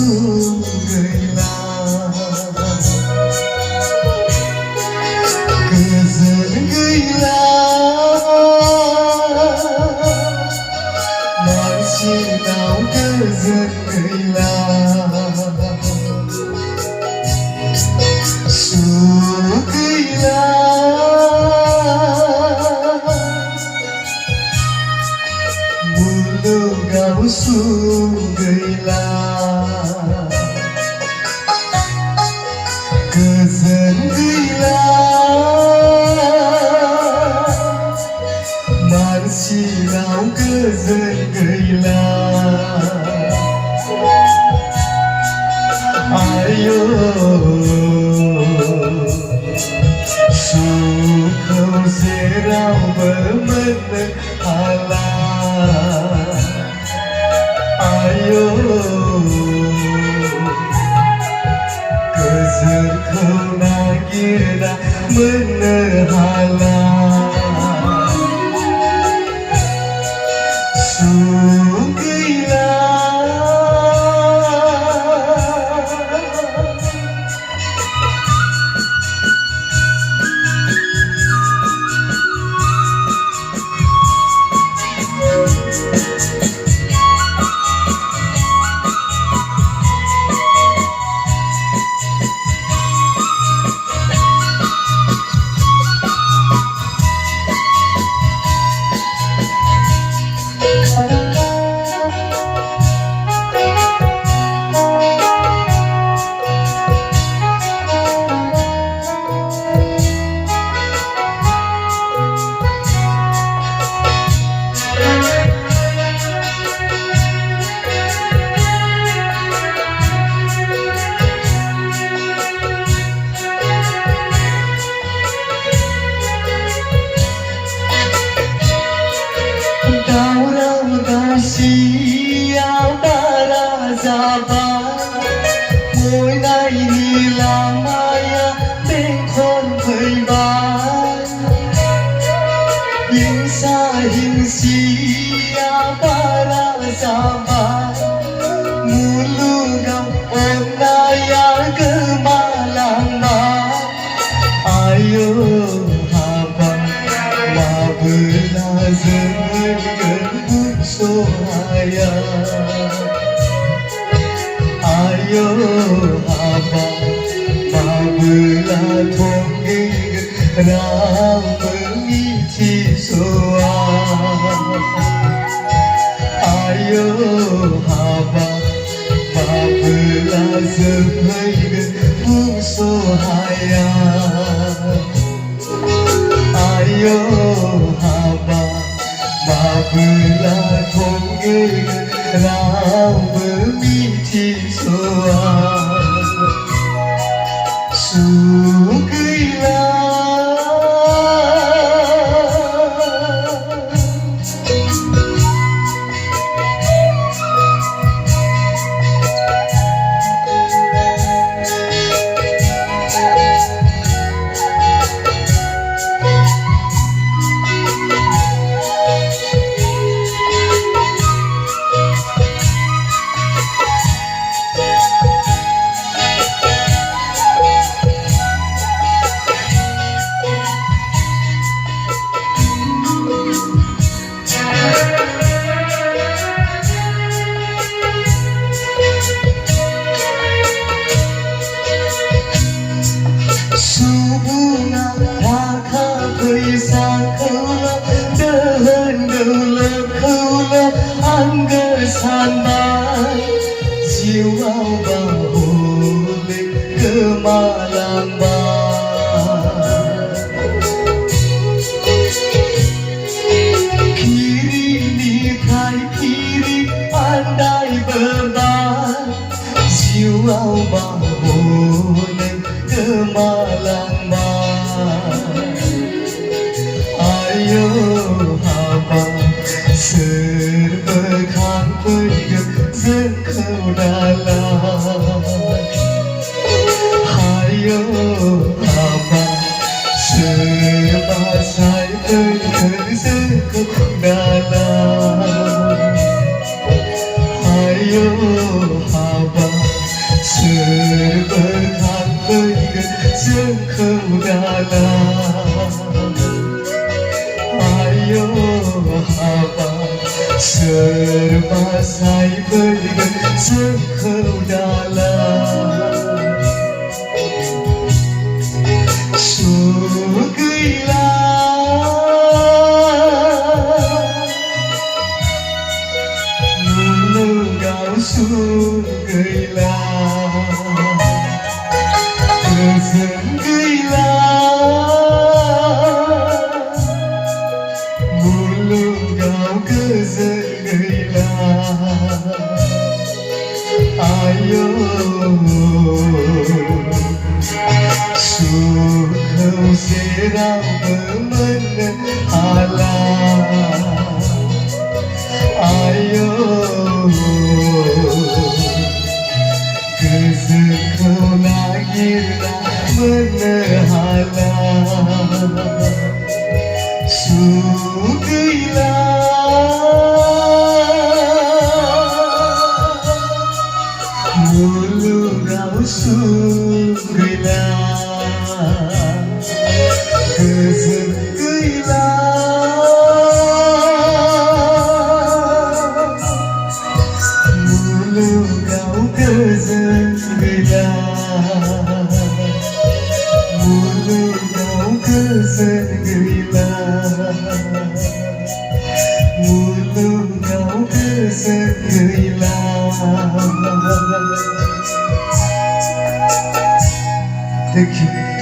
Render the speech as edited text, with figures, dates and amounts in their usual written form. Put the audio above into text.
gila Gözün gila Marşinav gözün gila Su gila Mulu gau su gila Gözün gila Marşinav gözün gila Ayo Sukhau serau bermenenghala Ayo Kezerkau nagirna menehala Sugila Siapa razaba Môi nay ni là maya bên con thời ban Những xa hình siapa razaba Mulu gam onaya kemalang ba Ayo haba Mabela zenggen sohaya Ayo haba Mabela thongge ramengiti soa Ayo haba Mabela zenggen sohaya Ayo haba Mabela thongge ramengiti soa Sugila Jiwa bahole kemalang ba Kiri nikahi kiri pandai beban Jiwa bahole kemalang ba Ayo haba serbekan pergi Kau dalam Hayo haba Serba saya terkau dalam Hayo haba सायबोग जोंखौ दाला सुख गैला मुलुगाव सुख गैला गोजोन गैला मुलुगाव गोजोन गैला आयो सुखौ जेरावबो मोननो हाला आयो गोजोनखौ नागिरना मोननो हाला सुख गैला मुलुगाव सुख गैला गोजोन गैला मुलुगाव गोजोन गैला मुलुगाव गोजोन गैला मुलुगाव गोजोन गैला Thank you.